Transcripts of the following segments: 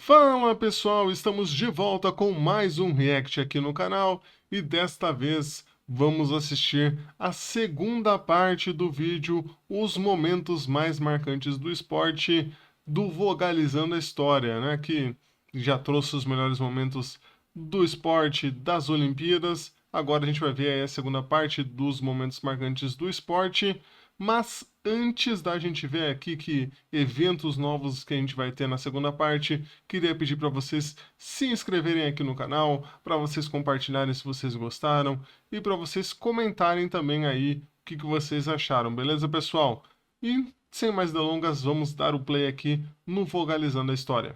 Fala pessoal, estamos de volta com mais um react aqui no canal e desta vez vamos assistir a segunda parte do vídeo Os Momentos Mais Marcantes do Esporte do Vogalizando a História, né? Que já trouxe os melhores momentos do esporte das Olimpíadas. Agora a gente vai ver aí a segunda parte dos momentos marcantes do esporte. Mas antes da gente ver aqui que eventos novos que a gente vai ter na segunda parte, queria pedir para vocês se inscreverem aqui no canal, para vocês compartilharem se vocês gostaram e para vocês comentarem também aí o que vocês acharam, beleza, pessoal? E sem mais delongas, vamos dar o play aqui no Vogalizando a História.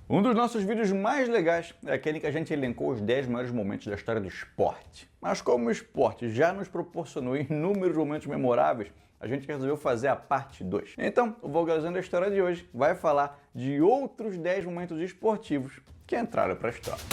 Um dos nossos vídeos mais legais é aquele que a gente elencou os 10 maiores momentos da história do esporte. Mas como o esporte já nos proporcionou inúmeros momentos memoráveis, a gente resolveu fazer a parte 2. Então, o Vogalizando a História de hoje vai falar de outros 10 momentos esportivos que entraram para a história.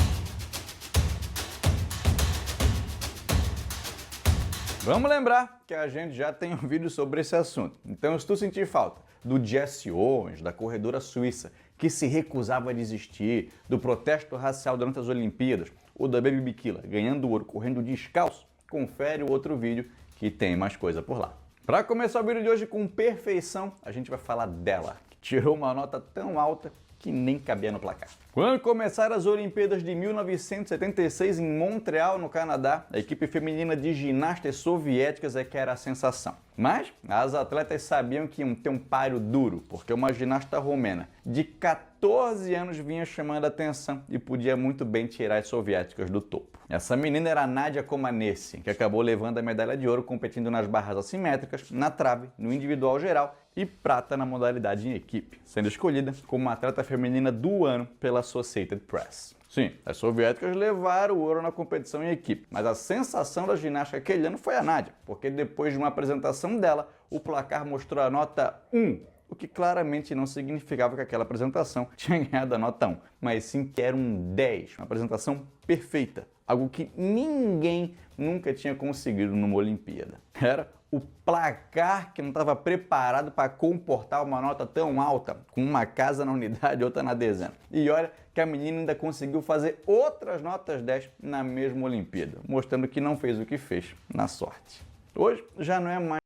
Vamos lembrar que a gente já tem um vídeo sobre esse assunto. Então, se tu sentir falta do Jesse Owens, da corredora suíça, que se recusava a desistir, do protesto racial durante as Olimpíadas, ou da Baby Bikila ganhando ouro correndo descalço, confere o outro vídeo que tem mais coisa por lá. Para começar o vídeo de hoje com perfeição, a gente vai falar dela, que tirou uma nota tão alta que nem cabia no placar. Quando começaram as Olimpíadas de 1976 em Montreal, no Canadá, a equipe feminina de ginastas soviéticas é que era a sensação. Mas as atletas sabiam que iam ter um páreo duro, porque uma ginasta romena de 14 anos vinha chamando a atenção e podia muito bem tirar as soviéticas do topo. Essa menina era a Nadia Comaneci, que acabou levando a medalha de ouro competindo nas barras assimétricas, na trave, no individual geral e prata na modalidade em equipe, sendo escolhida como a atleta feminina do ano pela Associated Press. Sim, as soviéticas levaram o ouro na competição em equipe, mas a sensação da ginástica aquele ano foi a Nadia, porque depois de uma apresentação dela, o placar mostrou a nota 1, o que claramente não significava que aquela apresentação tinha ganhado a nota 1, mas sim que era um 10, uma apresentação perfeita, algo que ninguém nunca tinha conseguido numa Olimpíada. Era o placar que não estava preparado para comportar uma nota tão alta, com uma casa na unidade e outra na dezena. E olha que a menina ainda conseguiu fazer outras notas 10 na mesma Olimpíada, mostrando que não fez o que fez na sorte. Hoje já não é mais.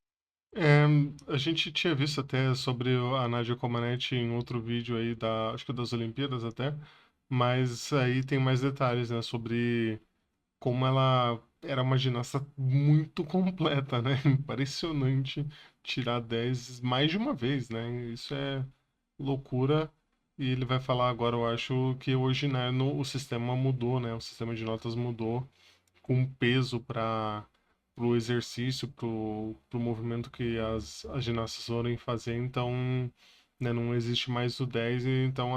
A gente tinha visto até sobre a Nadia Comaneci em outro vídeo aí, acho que das Olimpíadas até, mas aí tem mais detalhes, né, sobre como ela era uma ginasta muito completa, né? Impressionante tirar 10 mais de uma vez, né? Isso é loucura. E ele vai falar agora, eu acho que hoje, né, o sistema mudou, né? O sistema de notas mudou com peso para o exercício, para o movimento que as ginastas forem fazer. Então, né, não existe mais o 10, e então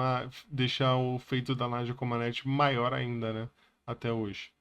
deixa o feito da Nadia Comaneci maior ainda, né? Até hoje.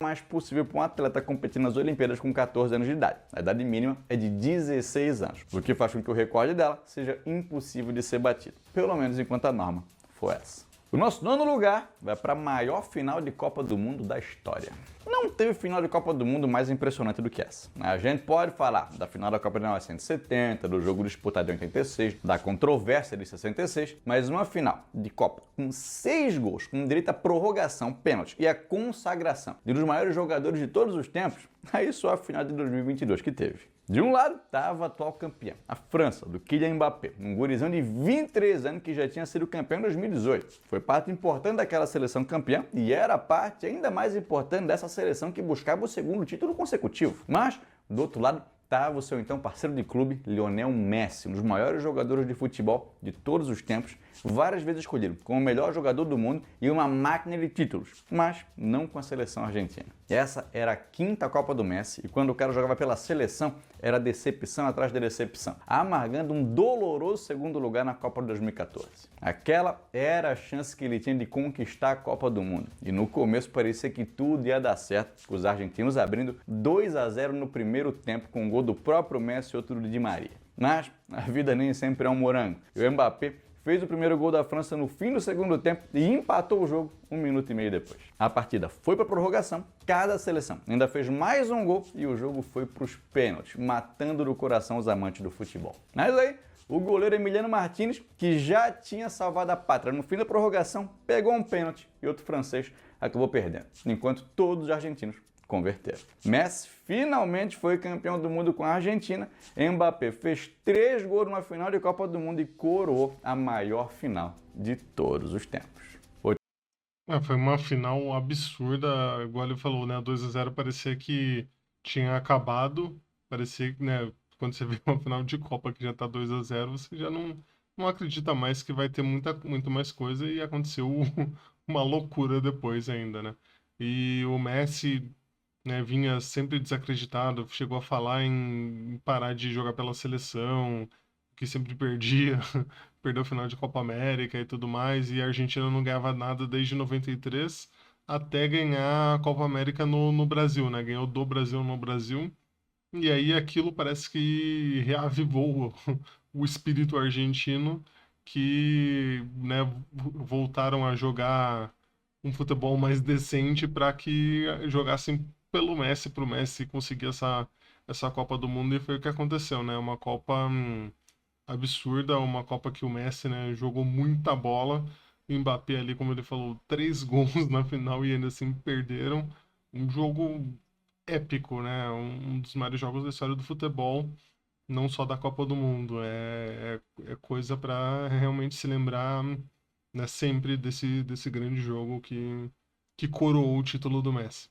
Mais possível para um atleta competir nas Olimpíadas com 14 anos de idade. A idade mínima é de 16 anos, o que faz com que o recorde dela seja impossível de ser batido, pelo menos enquanto a norma for essa. O nosso nono lugar vai para a maior final de Copa do Mundo da história. Não teve final de Copa do Mundo mais impressionante do que essa. A gente pode falar da final da Copa de 1970, do jogo disputado em 86, da controvérsia de 66, mas uma final de Copa com 6 gols, com direito à prorrogação, pênalti e a consagração de um dos maiores jogadores de todos os tempos, aí só a final de 2022 que teve. De um lado estava a atual campeã, a França, do Kylian Mbappé, um gurizão de 23 anos que já tinha sido campeão em 2018. Foi parte importante daquela seleção campeã e era parte ainda mais importante dessa seleção que buscava o segundo título consecutivo. Mas, do outro lado, estava o seu então parceiro de clube, Lionel Messi, um dos maiores jogadores de futebol de todos os tempos, várias vezes escolhido como o melhor jogador do mundo e uma máquina de títulos, mas não com a seleção argentina. Essa era a quinta Copa do Messi e quando o cara jogava pela seleção, era decepção atrás de decepção, amargando um doloroso segundo lugar na Copa de 2014. Aquela era a chance que ele tinha de conquistar a Copa do Mundo e no começo parecia que tudo ia dar certo, com os argentinos abrindo 2-0 no primeiro tempo com um gol do próprio Messi e outro de Di Maria. Mas a vida nem sempre é um morango e o Mbappé fez o primeiro gol da França no fim do segundo tempo e empatou o jogo 1 minuto e meio depois. A partida foi para prorrogação, cada seleção ainda fez mais um gol e o jogo foi para os pênaltis, matando do coração os amantes do futebol. Mas aí o goleiro Emiliano Martinez, que já tinha salvado a pátria no fim da prorrogação, pegou um pênalti e outro francês acabou perdendo, enquanto todos os argentinos converteram. Messi finalmente foi campeão do mundo com a Argentina. Mbappé fez 3 gols numa final de Copa do Mundo e coroou a maior final de todos os tempos. Foi uma final absurda, igual ele falou, né? 2-0 parecia que tinha acabado. Parecia que, né, quando você vê uma final de Copa que já tá 2-0, você já não acredita mais que vai ter muito mais coisa e aconteceu uma loucura depois ainda, né? E o Messi, né, vinha sempre desacreditado, chegou a falar em parar de jogar pela seleção, que sempre perdia, perdeu o final de Copa América e tudo mais, e a Argentina não ganhava nada desde 93 até ganhar a Copa América no Brasil, né? Ganhou do Brasil no Brasil, e aí aquilo parece que reavivou o espírito argentino, que, né, voltaram a jogar um futebol mais decente para que jogassem pelo Messi, para o Messi conseguir essa Copa do Mundo, e foi o que aconteceu, né? Uma Copa absurda, uma Copa que o Messi, né, jogou muita bola, o Mbappé ali, como ele falou, 3 gols na final e ainda assim perderam. Um jogo épico, né? Um dos maiores jogos da história do futebol, não só da Copa do Mundo. É coisa para realmente se lembrar, né, sempre desse grande jogo que coroou o título do Messi.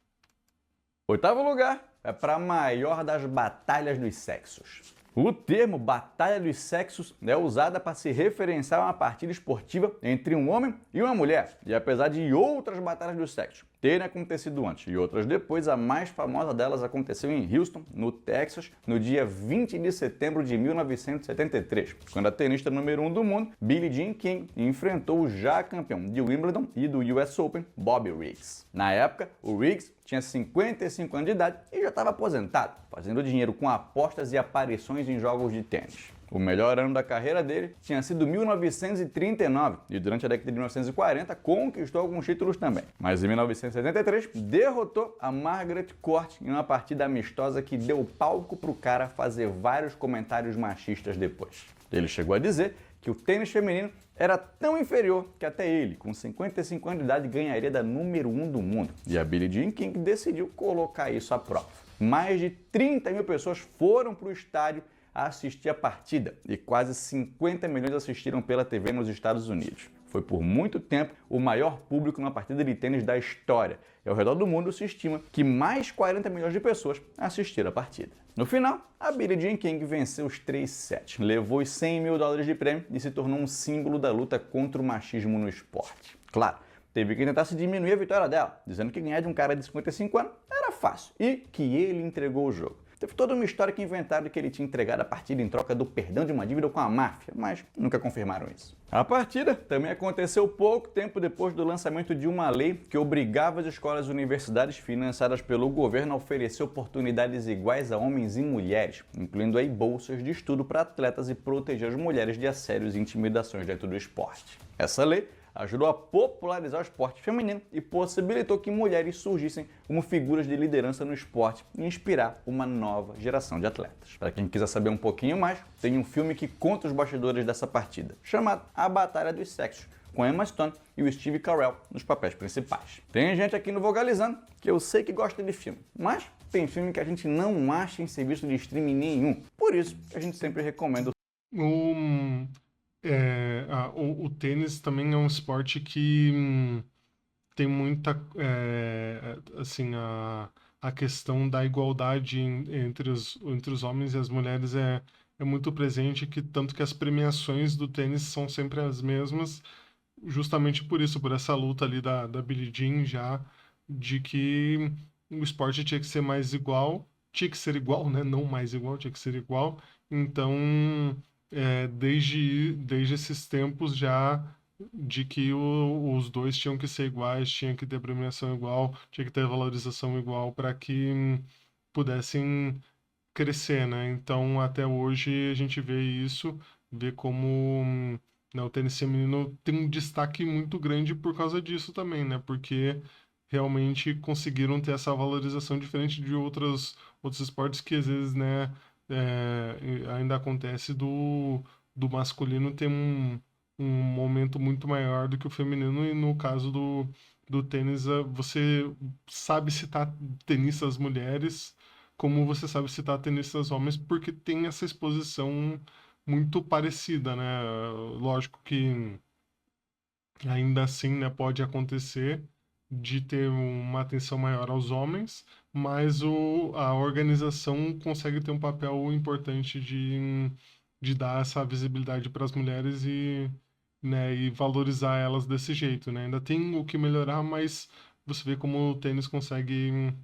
Oitavo lugar é para a maior das batalhas dos sexos. O termo batalha dos sexos é usado para se referenciar a uma partida esportiva entre um homem e uma mulher. E apesar de outras batalhas dos sexos terem acontecido antes e outras depois, a mais famosa delas aconteceu em Houston, no Texas, no dia 20 de setembro de 1973, quando a tenista número 1 do mundo, Billie Jean King, enfrentou o já campeão de Wimbledon e do US Open, Bobby Riggs. Na época, o Riggs tinha 55 anos de idade e já estava aposentado, fazendo dinheiro com apostas e aparições em jogos de tênis. O melhor ano da carreira dele tinha sido 1939 e durante a década de 1940 conquistou alguns títulos também. Mas em 1973 derrotou a Margaret Court em uma partida amistosa que deu palco para o cara fazer vários comentários machistas depois. Ele chegou a dizer que o tênis feminino era tão inferior que até ele, com 55 anos de idade, ganharia da número 1 do mundo. E a Billie Jean King decidiu colocar isso à prova. Mais de 30 mil pessoas foram para o estádio a assistir a partida e quase 50 milhões assistiram pela TV nos Estados Unidos. Foi por muito tempo o maior público numa partida de tênis da história. E ao redor do mundo se estima que mais 40 milhões de pessoas assistiram a partida. No final, a Billie Jean King venceu os 3 sets, levou os $100 mil de prêmio e se tornou um símbolo da luta contra o machismo no esporte. Claro, teve que tentar se diminuir a vitória dela, dizendo que ganhar de um cara de 55 anos era fácil e que ele entregou o jogo. Teve toda uma história que inventaram de que ele tinha entregado a partida em troca do perdão de uma dívida com a máfia, mas nunca confirmaram isso. A partida também aconteceu pouco tempo depois do lançamento de uma lei que obrigava as escolas e universidades financiadas pelo governo a oferecer oportunidades iguais a homens e mulheres, incluindo aí bolsas de estudo para atletas e proteger as mulheres de assédios e intimidações dentro do esporte. Essa lei ajudou a popularizar o esporte feminino e possibilitou que mulheres surgissem como figuras de liderança no esporte e inspirar uma nova geração de atletas. Para quem quiser saber um pouquinho mais, tem um filme que conta os bastidores dessa partida, chamado A Batalha dos Sexos, com Emma Stone e o Steve Carell nos papéis principais. Tem gente aqui no Vogalizando que eu sei que gosta de filme, mas tem filme que a gente não acha em serviço de streaming nenhum. Por isso, a gente sempre recomenda o tênis também é um esporte que tem muita, assim, a questão da igualdade entre os homens e as mulheres é muito presente, que tanto que as premiações do tênis são sempre as mesmas, justamente por isso, por essa luta ali da Billie Jean já, de que o esporte tinha que ser mais igual, tinha que ser igual, né? Não mais igual, tinha que ser igual. Então, desde esses tempos já de que os dois tinham que ser iguais, tinha que ter premiação igual, tinha que ter valorização igual para que pudessem crescer, né? Então, até hoje a gente vê isso, vê como né, o tênis feminino tem um destaque muito grande por causa disso também, né? Porque realmente conseguiram ter essa valorização diferente de outros esportes que às vezes, né, ainda acontece do masculino tem um momento muito maior do que o feminino, e no caso do tênis, você sabe citar tenistas mulheres como você sabe citar tenistas homens, porque tem essa exposição muito parecida, né? Lógico que ainda assim, né, pode acontecer de ter uma atenção maior aos homens, mas a organização consegue ter um papel importante de dar essa visibilidade para as mulheres né, e valorizar elas desse jeito, né? Ainda tem o que melhorar, mas você vê como o tênis consegue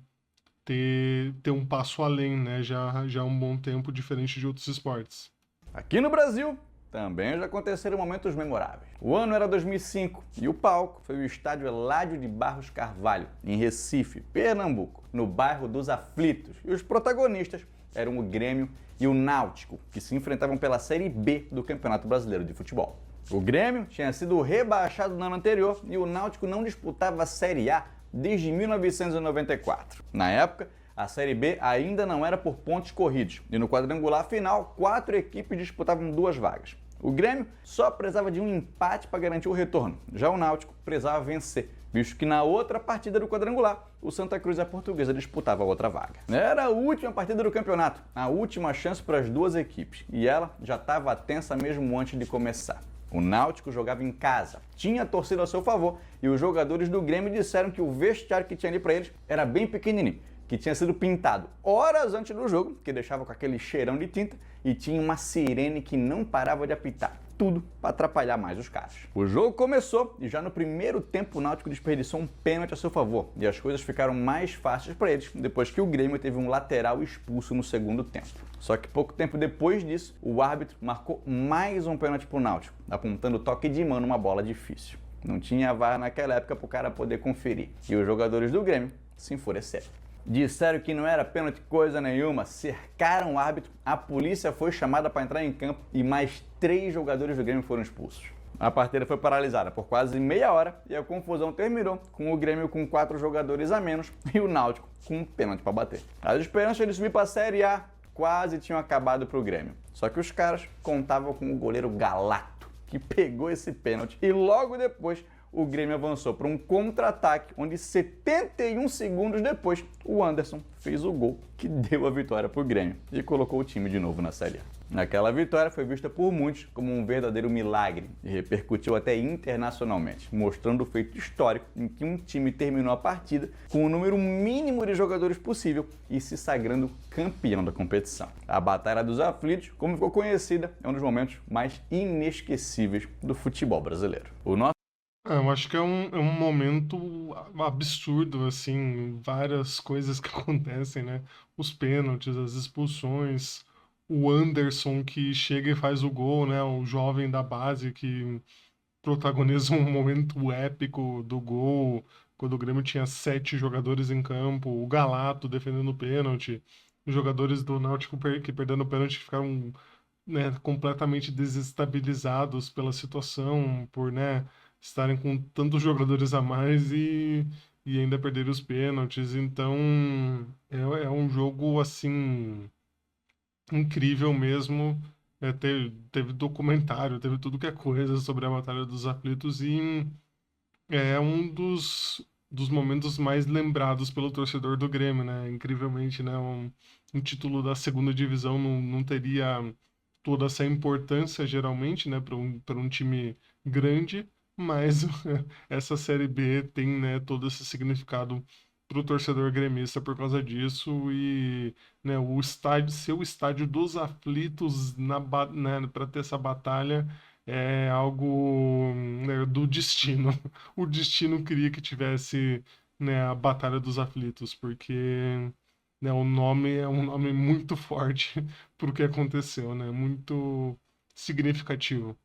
ter um passo além, né? Já há um bom tempo, diferente de outros esportes. Aqui no Brasil, também já aconteceram momentos memoráveis. O ano era 2005 e o palco foi o estádio Eládio de Barros Carvalho, em Recife, Pernambuco, no bairro dos Aflitos. E os protagonistas eram o Grêmio e o Náutico, que se enfrentavam pela Série B do Campeonato Brasileiro de Futebol. O Grêmio tinha sido rebaixado no ano anterior e o Náutico não disputava a Série A desde 1994. Na época, a Série B ainda não era por pontos corridos e no quadrangular final, 4 equipes disputavam 2 vagas. O Grêmio só precisava de um empate para garantir o retorno, já o Náutico precisava vencer, visto que na outra partida do quadrangular, o Santa Cruz e a Portuguesa disputavam a outra vaga. Era a última partida do campeonato, a última chance para as duas equipes, e ela já estava tensa mesmo antes de começar. O Náutico jogava em casa, tinha torcida a seu favor e os jogadores do Grêmio disseram que o vestiário que tinha ali para eles era bem pequenininho, que tinha sido pintado horas antes do jogo, que deixava com aquele cheirão de tinta, e tinha uma sirene que não parava de apitar. Tudo para atrapalhar mais os caras. O jogo começou e já no primeiro tempo o Náutico desperdiçou um pênalti a seu favor e as coisas ficaram mais fáceis para eles depois que o Grêmio teve um lateral expulso no segundo tempo. Só que pouco tempo depois disso, o árbitro marcou mais um pênalti para o Náutico, apontando toque de mão numa bola difícil. Não tinha VAR naquela época para o cara poder conferir e os jogadores do Grêmio se enfureceram. Disseram que não era pênalti coisa nenhuma, cercaram o árbitro, a polícia foi chamada para entrar em campo e mais 3 jogadores do Grêmio foram expulsos. A partida foi paralisada por quase meia hora e a confusão terminou com o Grêmio com 4 jogadores a menos e o Náutico com um pênalti para bater. As esperanças de subir para a Série A quase tinham acabado para o Grêmio. Só que os caras contavam com o goleiro Galato, que pegou esse pênalti e logo depois o Grêmio avançou para um contra-ataque, onde 71 segundos depois o Anderson fez o gol que deu a vitória para o Grêmio e colocou o time de novo na Série A. Aquela vitória foi vista por muitos como um verdadeiro milagre e repercutiu até internacionalmente, mostrando o feito histórico em que um time terminou a partida com o número mínimo de jogadores possível e se sagrando campeão da competição. A Batalha dos Aflitos, como ficou conhecida, é um dos momentos mais inesquecíveis do futebol brasileiro. Eu acho que é um momento absurdo, assim, várias coisas que acontecem, né? Os pênaltis, as expulsões, o Anderson que chega e faz o gol, né? O jovem da base que protagoniza um momento épico do gol, quando o Grêmio tinha 7 jogadores em campo, o Galato defendendo o pênalti, os jogadores do Náutico que perdendo o pênalti ficaram, né, completamente desestabilizados pela situação, por, né, estarem com tantos jogadores a mais e ainda perder os pênaltis. Então, é um jogo, assim, incrível mesmo. Teve documentário, teve tudo que é coisa sobre a Batalha dos Aflitos e é um dos momentos mais lembrados pelo torcedor do Grêmio, né? Incrivelmente, né? Um título da segunda divisão não teria toda essa importância, geralmente, né? Para um time grande, mas essa Série B tem, né, todo esse significado para o torcedor gremista por causa disso e, né, o estádio, ser o estádio dos aflitos né, para ter essa batalha é algo, né, do destino. O destino queria que tivesse, né, a Batalha dos Aflitos, porque, né, o nome é um nome muito forte para o que aconteceu, né? Muito significativo.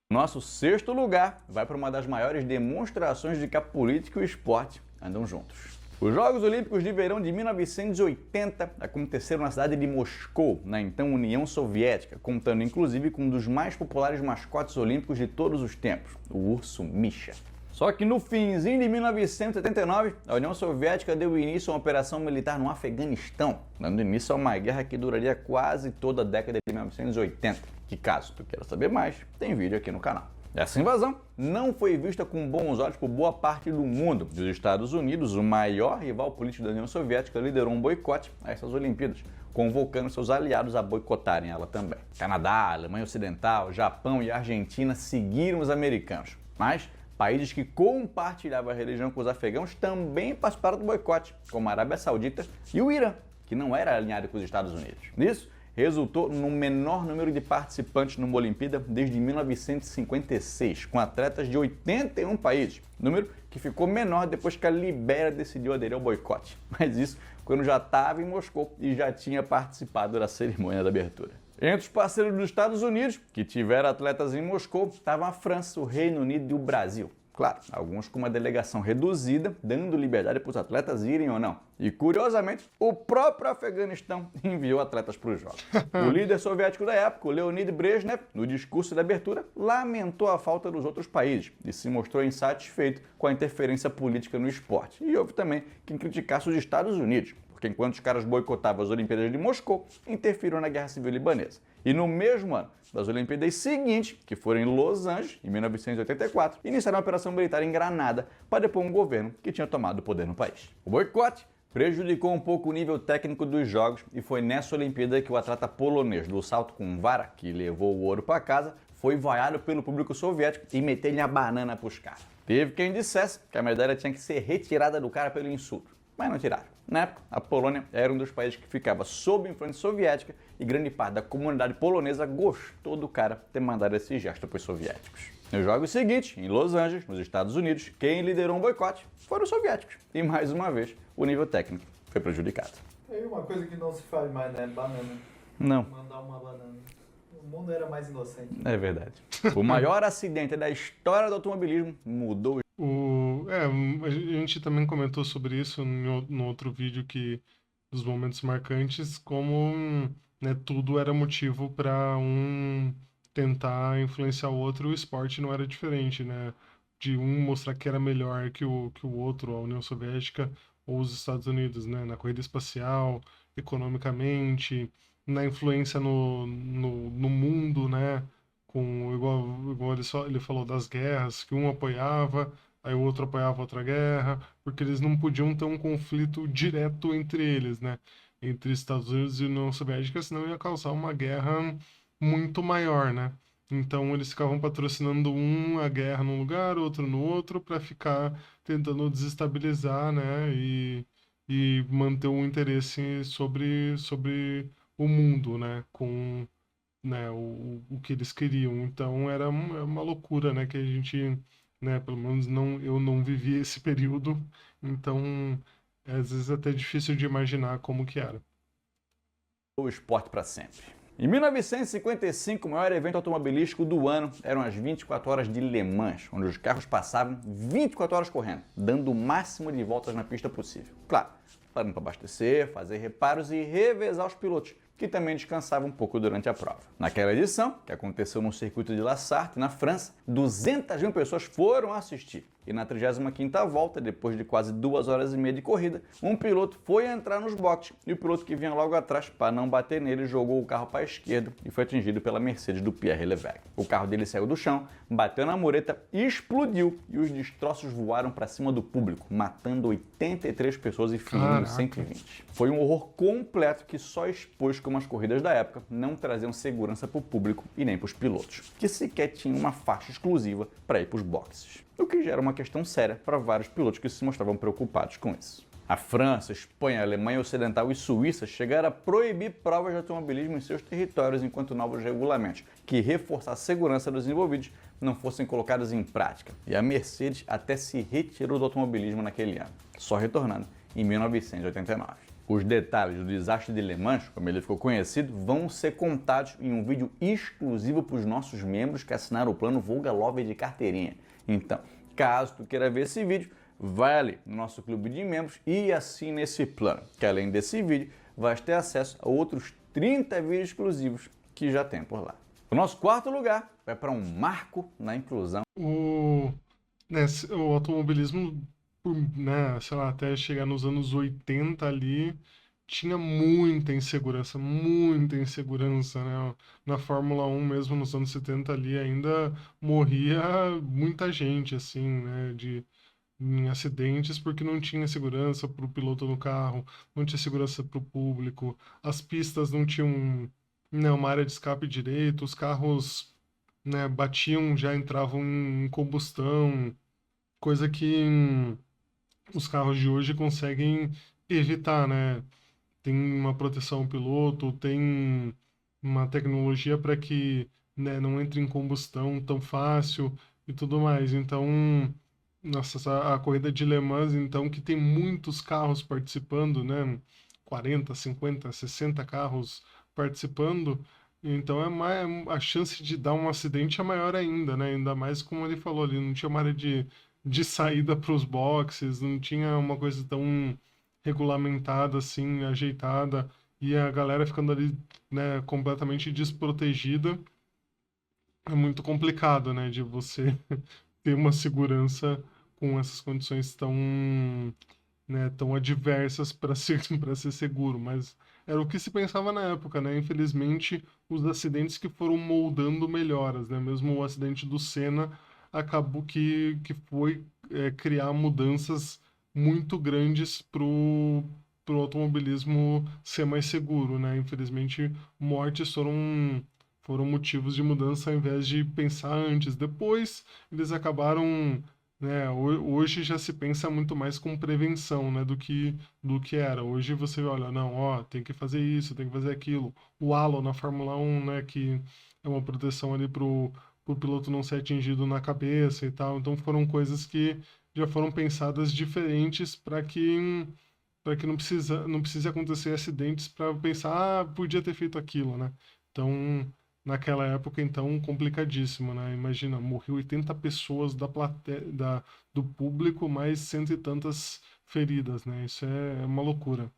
Nosso sexto lugar vai para uma das maiores demonstrações de que a política e o esporte andam juntos. Os Jogos Olímpicos de Verão de 1980 aconteceram na cidade de Moscou, na então União Soviética, contando inclusive com um dos mais populares mascotes olímpicos de todos os tempos, o urso Misha. Só que no finzinho de 1979, a União Soviética deu início a uma operação militar no Afeganistão, dando início a uma guerra que duraria quase toda a década de 1980. Que caso tu queira saber mais, tem vídeo aqui no canal. Essa invasão não foi vista com bons olhos por boa parte do mundo. Os Estados Unidos, o maior rival político da União Soviética, liderou um boicote a essas Olimpíadas, convocando seus aliados a boicotarem ela também. Canadá, Alemanha Ocidental, Japão e Argentina seguiram os americanos, mas países que compartilhavam a religião com os afegãos também participaram do boicote, como a Arábia Saudita e o Irã, que não era alinhado com os Estados Unidos. Isso resultou no menor número de participantes numa Olimpíada desde 1956, com atletas de 81 países, número que ficou menor depois que a Libéria decidiu aderir ao boicote. Mas isso quando já estava em Moscou e já tinha participado da cerimônia da abertura. Entre os parceiros dos Estados Unidos, que tiveram atletas em Moscou, estavam a França, o Reino Unido e o Brasil. Claro, alguns com uma delegação reduzida, dando liberdade para os atletas irem ou não. E, curiosamente, o próprio Afeganistão enviou atletas para os Jogos. O líder soviético da época, o Leonid Brezhnev, no discurso de abertura, lamentou a falta dos outros países e se mostrou insatisfeito com a interferência política no esporte. E houve também quem criticasse os Estados Unidos, porque enquanto os caras boicotavam as Olimpíadas de Moscou, interferiram na Guerra Civil Libanesa. E no mesmo ano das Olimpíadas seguintes, que foram em Los Angeles, em 1984, iniciaram uma operação militar em Granada para depor um governo que tinha tomado o poder no país. O boicote prejudicou um pouco o nível técnico dos jogos e foi nessa Olimpíada que o atleta polonês do salto com vara, que levou o ouro para casa, foi vaiado pelo público soviético e meteu-lhe a banana pros caras. Teve quem dissesse que a medalha tinha que ser retirada do cara pelo insulto, mas não tiraram. Na época, a Polônia era um dos países que ficava sob influência soviética e grande parte da comunidade polonesa gostou do cara ter mandado esse gesto para os soviéticos. Nos jogos seguintes, em Los Angeles, nos Estados Unidos, quem liderou um boicote foram os soviéticos. E mais uma vez, o nível técnico foi prejudicado. Tem uma coisa que não se faz mais, né? Banana. Não. Mandar uma banana. O mundo era mais inocente. É verdade. O maior acidente da história do automobilismo mudou. A gente também comentou sobre isso no outro vídeo, que dos momentos marcantes, como né, tudo era motivo para um tentar influenciar o outro. O esporte não era diferente, né? De um mostrar que era melhor que o outro, a União Soviética ou os Estados Unidos, né? Na corrida espacial, economicamente, na influência no mundo, né? Igual ele falou das guerras, que um apoiava, aí o outro apoiava outra guerra, porque eles não podiam ter um conflito direto entre eles, né? Entre Estados Unidos e União Soviética, senão ia causar uma guerra muito maior, né? Então eles ficavam patrocinando a guerra num lugar, outro no outro, para ficar tentando desestabilizar, né? E manter o interesse sobre o mundo, né? Com né, o que eles queriam. Então era uma loucura, né? Que a gente, né? Pelo menos eu não vivi esse período. Então às vezes é até difícil de imaginar como que era. O esporte para sempre. Em 1955, o maior evento automobilístico do ano eram as 24 horas de Le Mans, onde os carros passavam 24 horas correndo, dando o máximo de voltas na pista possível. Claro, parando para abastecer, fazer reparos e revezar os pilotos, que também descansavam um pouco durante a prova. Naquela edição, que aconteceu no circuito de La Sarthe, na França, 200 mil pessoas foram assistir. E na 35ª volta, depois de quase 2 horas e meia de corrida, um piloto foi entrar nos boxes e o piloto que vinha logo atrás, para não bater nele, jogou o carro para a esquerda e foi atingido pela Mercedes do Pierre Levegh. O carro dele saiu do chão, bateu na mureta, explodiu e os destroços voaram para cima do público, matando 83 pessoas e ferindo 120. Foi um horror completo que só expôs como as corridas da época não traziam segurança para o público e nem para os pilotos, que sequer tinham uma faixa exclusiva para ir para os boxes. O que gera uma questão séria para vários pilotos que se mostravam preocupados com isso. A França, Espanha, Alemanha Ocidental e Suíça chegaram a proibir provas de automobilismo em seus territórios enquanto novos regulamentos, que reforçar a segurança dos envolvidos, não fossem colocados em prática. E a Mercedes até se retirou do automobilismo naquele ano, só retornando em 1989. Os detalhes do desastre de Le Mans, como ele ficou conhecido, vão ser contados em um vídeo exclusivo para os nossos membros que assinaram o plano Volga Lover de carteirinha. Então, caso tu queira ver esse vídeo, vai ali no nosso clube de membros e assine esse plano, que além desse vídeo, vai ter acesso a outros 30 vídeos exclusivos que já tem por lá. O nosso quarto lugar vai para um marco na inclusão. né, o automobilismo, né, sei lá, até chegar nos anos 80 ali, tinha muita insegurança, né? Na Fórmula 1 mesmo, nos anos 70 ali, ainda morria muita gente, assim, né, em acidentes porque não tinha segurança para o piloto no carro, não tinha segurança para o público, as pistas não tinham, né, uma área de escape direito, os carros, né, batiam, já entravam em combustão, coisa que os carros de hoje conseguem evitar, né? Tem uma proteção ao piloto, tem uma tecnologia para que, né, não entre em combustão tão fácil e tudo mais. Então, nossa, a corrida de Le Mans, então, que tem muitos carros participando, né? 40, 50, 60 carros participando, então a chance de dar um acidente é maior ainda, né? Ainda mais como ele falou ali, não tinha uma área de saída para os boxes, não tinha uma coisa tão regulamentada assim, ajeitada, e a galera ficando ali, né, completamente desprotegida. É muito complicado, né, de você ter uma segurança com essas condições tão, né, tão adversas para ser para ser seguro, mas era o que se pensava na época, né? Infelizmente, os acidentes que foram moldando melhoras, né? Mesmo o acidente do Senna acabou que foi criar mudanças muito grandes pro automobilismo ser mais seguro, né? Infelizmente, mortes foram motivos de mudança ao invés de pensar antes. Depois, eles acabaram, né, hoje já se pensa muito mais com prevenção, né, do que era. Hoje você olha, não, ó, tem que fazer isso, tem que fazer aquilo. O halo na Fórmula 1, né, que é uma proteção ali pro piloto não ser atingido na cabeça e tal. Então foram coisas que já foram pensadas diferentes para que não precise acontecer acidentes para pensar, ah, podia ter feito aquilo, né? Então, naquela época, então, complicadíssimo, né? Imagina, morreu 80 pessoas do público, mais cento e tantas feridas, né? Isso é uma loucura.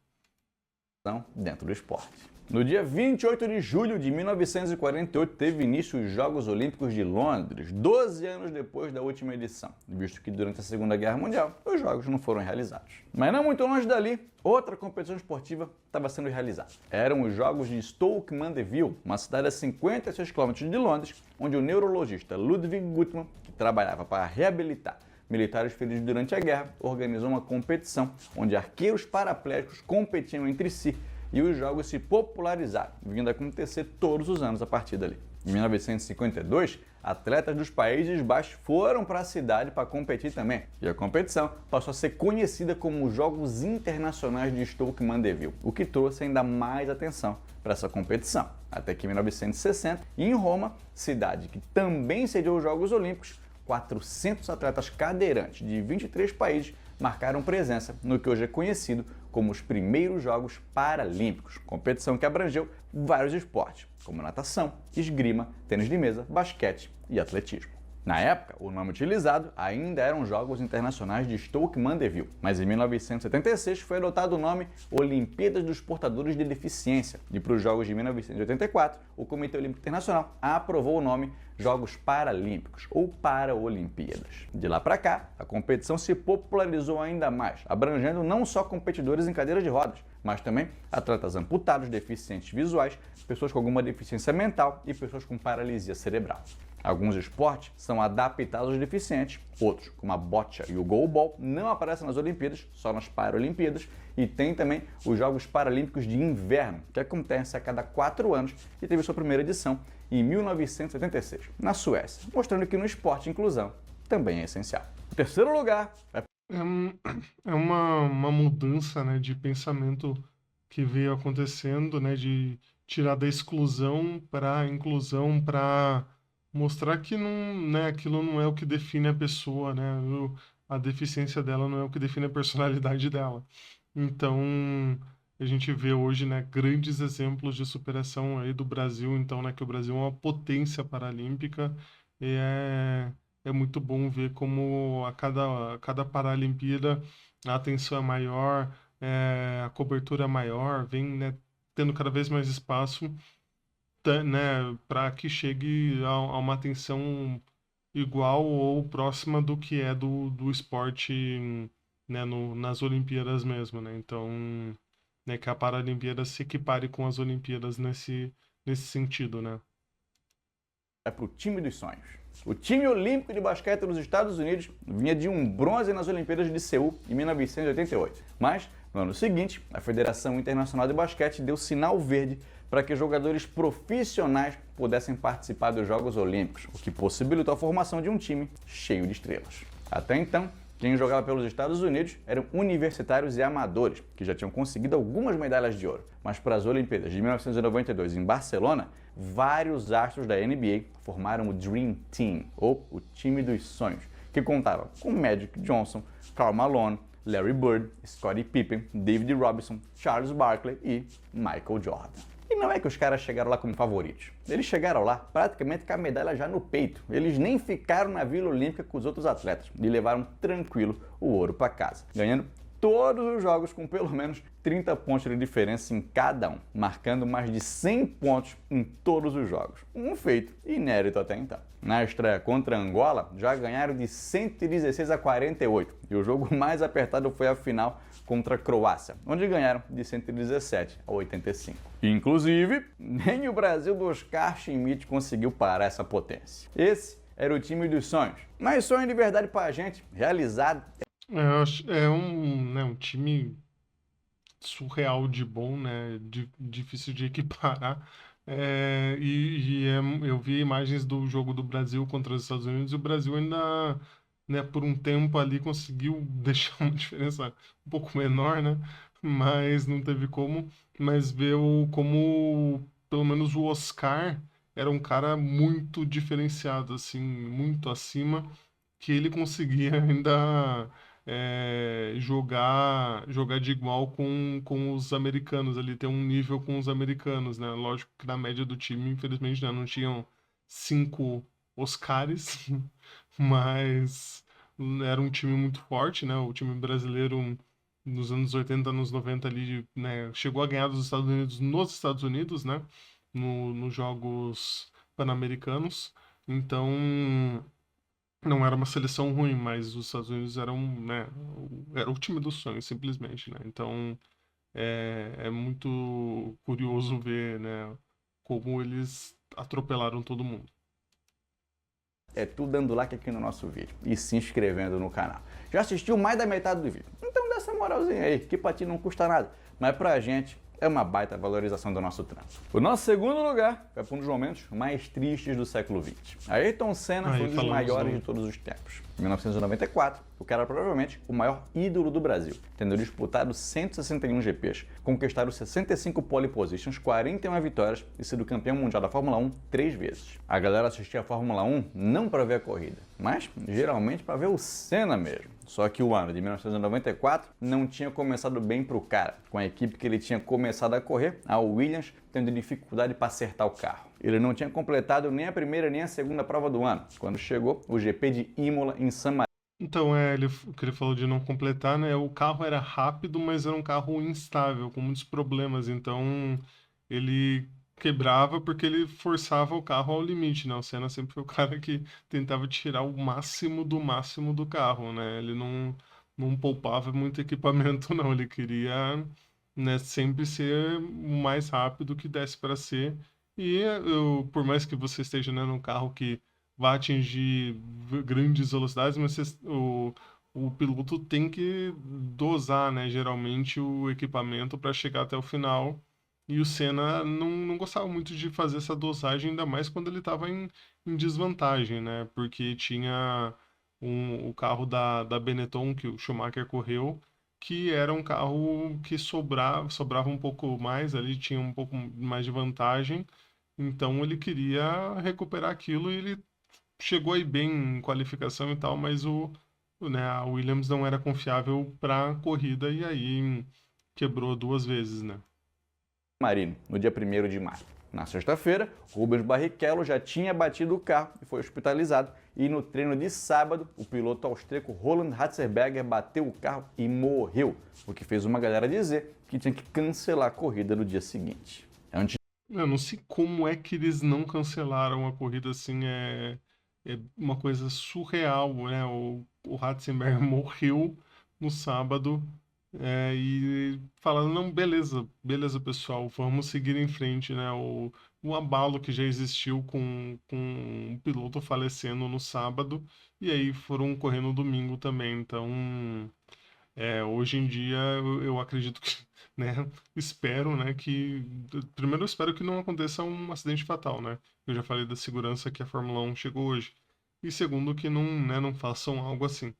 Dentro do esporte. No dia 28 de julho de 1948 teve início os Jogos Olímpicos de Londres, 12 anos depois da última edição, visto que durante a Segunda Guerra Mundial os Jogos não foram realizados. Mas não muito longe dali, outra competição esportiva estava sendo realizada. Eram os Jogos de Stoke Mandeville, uma cidade a 56 km de Londres, onde o neurologista Ludwig Guttmann, que trabalhava para reabilitar militares feridos durante a guerra, organizou uma competição onde arqueiros paraplégicos competiam entre si e os jogos se popularizaram, vindo a acontecer todos os anos a partir dali. Em 1952, atletas dos Países Baixos foram para a cidade para competir também, e a competição passou a ser conhecida como os Jogos Internacionais de Stoke Mandeville, o que trouxe ainda mais atenção para essa competição. Até que em 1960, em Roma, cidade que também sediou os Jogos Olímpicos, 400 atletas cadeirantes de 23 países marcaram presença no que hoje é conhecido como os primeiros Jogos Paralímpicos, competição que abrangeu vários esportes, como natação, esgrima, tênis de mesa, basquete e atletismo. Na época, o nome utilizado ainda eram Jogos Internacionais de Stoke Mandeville, mas em 1976 foi adotado o nome Olimpíadas dos Portadores de Deficiência, e para os Jogos de 1984, o Comitê Olímpico Internacional aprovou o nome Jogos Paralímpicos ou Paraolimpíadas. De lá para cá, a competição se popularizou ainda mais, abrangendo não só competidores em cadeiras de rodas, mas também atletas amputados, deficientes visuais, pessoas com alguma deficiência mental e pessoas com paralisia cerebral. Alguns esportes são adaptados aos deficientes, outros, como a bocha e o goalball, não aparecem nas Olimpíadas, só nas Paralimpíadas, e tem também os Jogos Paralímpicos de Inverno, que acontece a cada 4 anos e teve sua primeira edição em 1976, na Suécia, mostrando que no esporte inclusão também é essencial. O terceiro lugar é É uma mudança, né, de pensamento que veio acontecendo, né, de tirar da exclusão para a inclusão, para mostrar que não, né, aquilo não é o que define a pessoa, né, a deficiência dela não é o que define a personalidade dela. Então, a gente vê hoje, né, grandes exemplos de superação aí do Brasil, então, né, que o Brasil é uma potência paralímpica e é muito bom ver como a cada Paralimpíada a atenção é maior, a cobertura é maior, vem, né, tendo cada vez mais espaço, né, para que chegue a uma atenção igual ou próxima do que é do esporte, né, nas Olimpíadas mesmo, né? Então, né, que a Paralimpíada se equipare com as Olimpíadas nesse sentido, né? É para o time dos sonhos. O time olímpico de basquete dos Estados Unidos vinha de um bronze nas Olimpíadas de Seul em 1988. Mas, no ano seguinte, a Federação Internacional de Basquete deu sinal verde para que jogadores profissionais pudessem participar dos Jogos Olímpicos, o que possibilitou a formação de um time cheio de estrelas. Até então, quem jogava pelos Estados Unidos eram universitários e amadores, que já tinham conseguido algumas medalhas de ouro. Mas para as Olimpíadas de 1992 em Barcelona, vários astros da NBA formaram o Dream Team, ou o time dos sonhos, que contava com Magic Johnson, Karl Malone, Larry Bird, Scottie Pippen, David Robinson, Charles Barkley e Michael Jordan. E não é que os caras chegaram lá como favoritos. Eles chegaram lá praticamente com a medalha já no peito. Eles nem ficaram na Vila Olímpica com os outros atletas e levaram tranquilo o ouro para casa, ganhando todos os jogos com pelo menos 30 pontos de diferença em cada um, marcando mais de 100 pontos em todos os jogos. Um feito inédito até então. Na estreia contra Angola, já ganharam de 116 a 48 e o jogo mais apertado foi a final contra a Croácia, onde ganharam de 117 a 85. Inclusive, nem o Brasil do Oscar Schmidt conseguiu parar essa potência. Esse era o time dos sonhos, mas sonho de verdade pra gente, realizado. É um time surreal de bom, né? Difícil de equiparar. Eu vi imagens do jogo do Brasil contra os Estados Unidos e o Brasil ainda, né, por um tempo ali conseguiu deixar uma diferença um pouco menor, né? Mas não teve como. Mas como pelo menos o Oscar era um cara muito diferenciado, assim, muito acima, que ele conseguia ainda jogar de igual com os americanos ali, ter um nível com os americanos, né? Lógico que na média do time, infelizmente, né, não tinham 5 Oscars, mas era um time muito forte, né? O time brasileiro nos anos 80, anos 90 ali, né, chegou a ganhar dos Estados Unidos nos Estados Unidos, né? Nos Jogos Pan-Americanos. Então, não era uma seleção ruim, mas os Estados Unidos eram, né, era o time dos sonhos, simplesmente, né? Então é muito curioso ver, né, como eles atropelaram todo mundo. É tudo dando like aqui no nosso vídeo e se inscrevendo no canal. Já assistiu mais da metade do vídeo? Então dá essa moralzinha aí, que pra ti não custa nada, mas pra gente é uma baita valorização do nosso trampo. O nosso segundo lugar é para um dos momentos mais tristes do século XX. Ayrton Senna foi um dos maiores de todos os tempos. Em 1994, o cara era provavelmente o maior ídolo do Brasil, tendo disputado 161 GPs, conquistado 65 pole positions, 41 vitórias e sido campeão mundial da Fórmula 1 3 vezes. A galera assistia a Fórmula 1 não para ver a corrida, mas geralmente para ver o Senna mesmo. Só que o ano de 1994 não tinha começado bem para o cara. Com a equipe que ele tinha começado a correr, a Williams tendo dificuldade para acertar o carro. Ele não tinha completado nem a primeira nem a segunda prova do ano, quando chegou o GP de Imola em San Marino. Então, o que ele falou de não completar, né? O carro era rápido, mas era um carro instável, com muitos problemas. Então, ele quebrava porque ele forçava o carro ao limite, né? O Senna sempre foi o cara que tentava tirar o máximo do carro, né? Ele não poupava muito equipamento, não. Ele queria, né, sempre ser o mais rápido que desse para ser. Por mais que você esteja, né, num carro que vai atingir grandes velocidades, mas o piloto tem que dosar, né, geralmente o equipamento para chegar até o final. E o Senna não gostava muito de fazer essa dosagem, ainda mais quando ele estava em desvantagem, né? Porque tinha o carro da Benetton, que o Schumacher correu, que era um carro que sobrava um pouco mais ali, tinha um pouco mais de vantagem. Então ele queria recuperar aquilo e ele chegou aí bem em qualificação e tal, mas né, a Williams não era confiável para corrida e aí quebrou 2 vezes, né? Marino, no dia 1º de maio. Na sexta-feira, Rubens Barrichello já tinha batido o carro e foi hospitalizado. E no treino de sábado, o piloto austríaco Roland Ratzenberger bateu o carro e morreu, o que fez uma galera dizer que tinha que cancelar a corrida no dia seguinte. Eu não sei como é que eles não cancelaram a corrida assim, é uma coisa surreal, né? O Ratzenberger morreu no sábado e falando, não, beleza, beleza, pessoal, vamos seguir em frente, né? O abalo que já existiu com um piloto falecendo no sábado e aí foram correr no domingo também, então hoje em dia eu acredito que, né, espero, né, que primeiro eu espero que não aconteça um acidente fatal, né? Eu já falei da segurança que a Fórmula 1 chegou hoje. E segundo que não, né, não façam algo assim.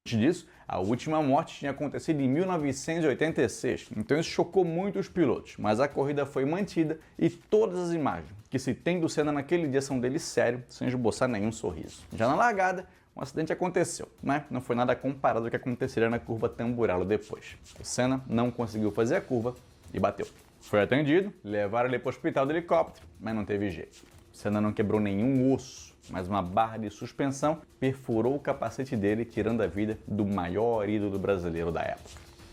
Antes disso, a última morte tinha acontecido em 1986, então isso chocou muito os pilotos, mas a corrida foi mantida e todas as imagens que se tem do Senna naquele dia são dele sério, sem esboçar nenhum sorriso. Já na largada, um acidente aconteceu, mas não foi nada comparado ao que aconteceria na curva Tamburello depois. O Senna não conseguiu fazer a curva e bateu. Foi atendido, levaram ele para o hospital do helicóptero, mas não teve jeito. O Senna não quebrou nenhum osso, mas uma barra de suspensão perfurou o capacete dele, tirando a vida do maior ídolo brasileiro da época.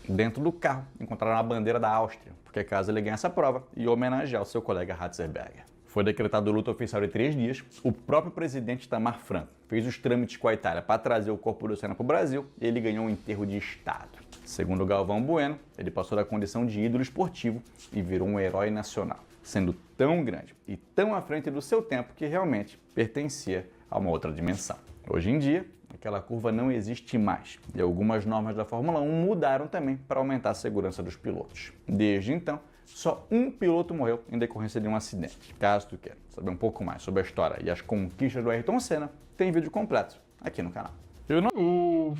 Dentro do carro, encontraram a bandeira da Áustria, porque caso ele ganhasse a prova, ia homenagear o seu colega Ratzenberger. Foi decretado luto oficial de 3 dias. O próprio presidente Itamar Franco fez os trâmites com a Itália para trazer o corpo do Senna para o Brasil e ele ganhou um enterro de Estado. Segundo Galvão Bueno, ele passou da condição de ídolo esportivo e virou um herói nacional, sendo tão grande e tão à frente do seu tempo que realmente pertencia a uma outra dimensão. Hoje em dia, aquela curva não existe mais e algumas normas da Fórmula 1 mudaram também para aumentar a segurança dos pilotos. Desde então, só um piloto morreu em decorrência de um acidente. Caso tu queira saber um pouco mais sobre a história e as conquistas do Ayrton Senna, tem vídeo completo aqui no canal.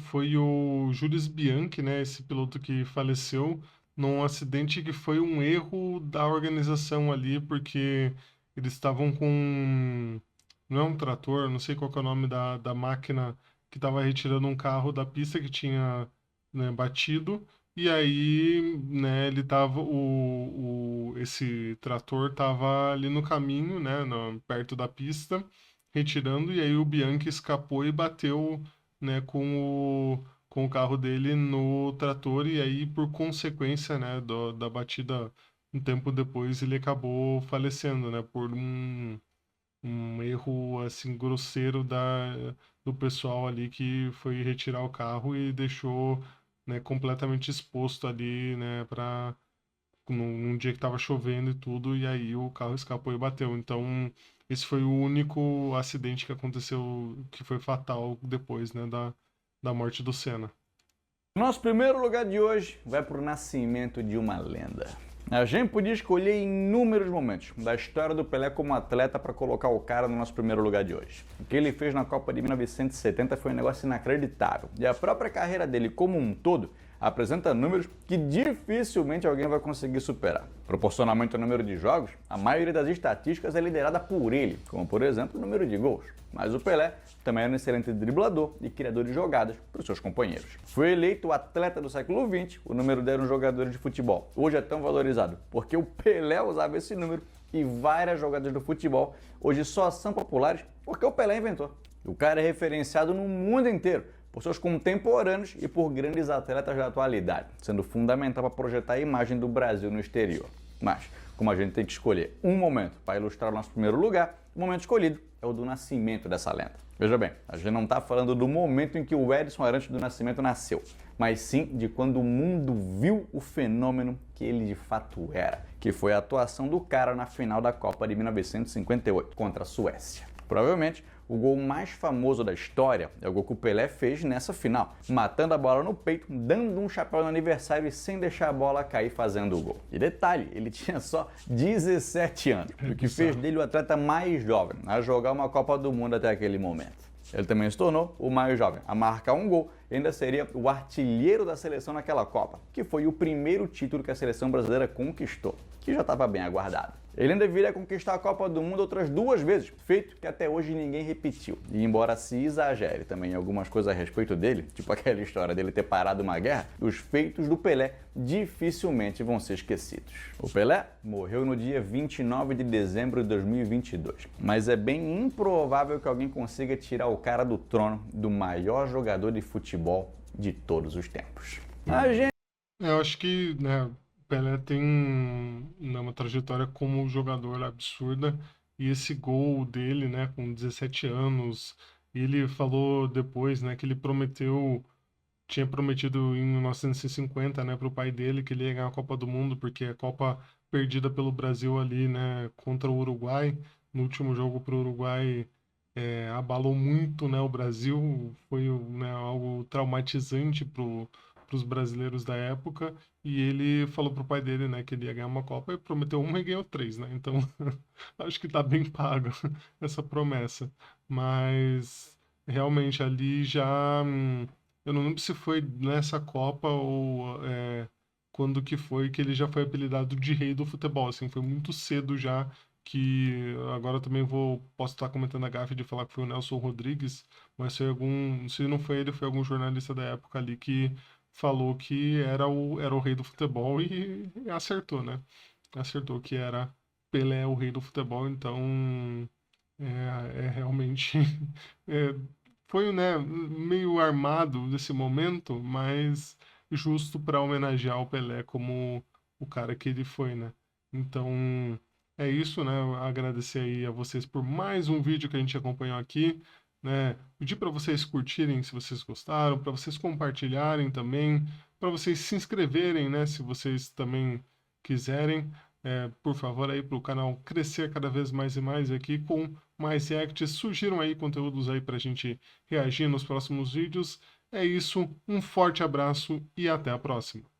Foi o Jules Bianchi, né, esse piloto que faleceu num acidente que foi um erro da organização ali, porque eles estavam com, não é um trator, não sei qual que é o nome da máquina que estava retirando um carro da pista que tinha, né, batido, e aí, né, ele tava, esse trator tava ali no caminho, né, perto da pista, retirando, e aí o Bianchi escapou e bateu, né, com o carro dele no trator, e aí, por consequência, né, da batida um tempo depois, ele acabou falecendo, né, por um erro, assim, grosseiro do pessoal ali que foi retirar o carro e deixou, né, completamente exposto ali, né, num dia que estava chovendo e tudo, e aí o carro escapou e bateu. Então, esse foi o único acidente que aconteceu que foi fatal depois, né, da morte do Senna. Nosso primeiro lugar de hoje vai para o nascimento de uma lenda. A gente podia escolher inúmeros momentos da história do Pelé como atleta para colocar o cara no nosso primeiro lugar de hoje. O que ele fez na Copa de 1970 foi um negócio inacreditável. E a própria carreira dele como um todo apresenta números que dificilmente alguém vai conseguir superar. Proporcionalmente ao número de jogos, a maioria das estatísticas é liderada por ele, como por exemplo o número de gols. Mas o Pelé também era um excelente driblador e criador de jogadas para os seus companheiros. Foi eleito o atleta do século XX, o número dele nos jogadores de futebol. Hoje é tão valorizado porque o Pelé usava esse número e várias jogadas do futebol hoje só são populares porque o Pelé inventou. O cara é referenciado no mundo inteiro por seus contemporâneos e por grandes atletas da atualidade, sendo fundamental para projetar a imagem do Brasil no exterior. Mas, como a gente tem que escolher um momento para ilustrar o nosso primeiro lugar, o momento escolhido é o do nascimento dessa lenda. Veja bem, a gente não está falando do momento em que o Edson Arantes do Nascimento nasceu, mas sim de quando o mundo viu o fenômeno que ele de fato era, que foi a atuação do cara na final da Copa de 1958 contra a Suécia. Provavelmente, o gol mais famoso da história é o gol que o Pelé fez nessa final, matando a bola no peito, dando um chapéu no aniversário e sem deixar a bola cair fazendo o gol. E detalhe, ele tinha só 17 anos, o que fez dele o atleta mais jovem a jogar uma Copa do Mundo até aquele momento. Ele também se tornou o mais jovem a marcar um gol e ainda seria o artilheiro da seleção naquela Copa, que foi o primeiro título que a seleção brasileira conquistou, que já estava bem aguardado. Ele ainda viria a conquistar a Copa do Mundo outras 2 vezes, feito que até hoje ninguém repetiu. E embora se exagere também em algumas coisas a respeito dele, tipo aquela história dele ter parado uma guerra, os feitos do Pelé dificilmente vão ser esquecidos. O Pelé morreu no dia 29 de dezembro de 2022, mas é bem improvável que alguém consiga tirar o cara do trono do maior jogador de futebol de todos os tempos. Eu acho que, né, Pelé tem, né, uma trajetória como jogador absurda e esse gol dele, né, com 17 anos, ele falou depois, né, que ele tinha prometido em 1950, né, para o pai dele que ele ia ganhar a Copa do Mundo, porque a Copa perdida pelo Brasil ali, né, contra o Uruguai, no último jogo para o Uruguai, abalou muito, né, o Brasil, foi, né, algo traumatizante para os brasileiros da época, e ele falou pro pai dele, né, que ele ia ganhar uma Copa e prometeu uma e ganhou três, né? Então, acho que tá bem pago essa promessa. Mas realmente ali já, eu não lembro se foi nessa Copa ou quando que foi que ele já foi apelidado de rei do futebol, assim, foi muito cedo já que agora também posso estar cometendo a gafe de falar que foi o Nelson Rodrigues, mas foi se não foi ele, foi algum jornalista da época ali que falou que era o rei do futebol e acertou, né? Acertou que era Pelé o rei do futebol, então realmente é, foi, né, meio armado nesse momento, mas justo para homenagear o Pelé como o cara que ele foi, né? Então é isso, né? Agradecer aí a vocês por mais um vídeo que a gente acompanhou aqui, né? Pedir para vocês curtirem se vocês gostaram, para vocês compartilharem também, para vocês se inscreverem, né? Se vocês também quiserem, por favor, aí para o canal crescer cada vez mais e mais aqui com mais reacts. Surgiram aí conteúdos aí para a gente reagir nos próximos vídeos. É isso, um forte abraço e até a próxima.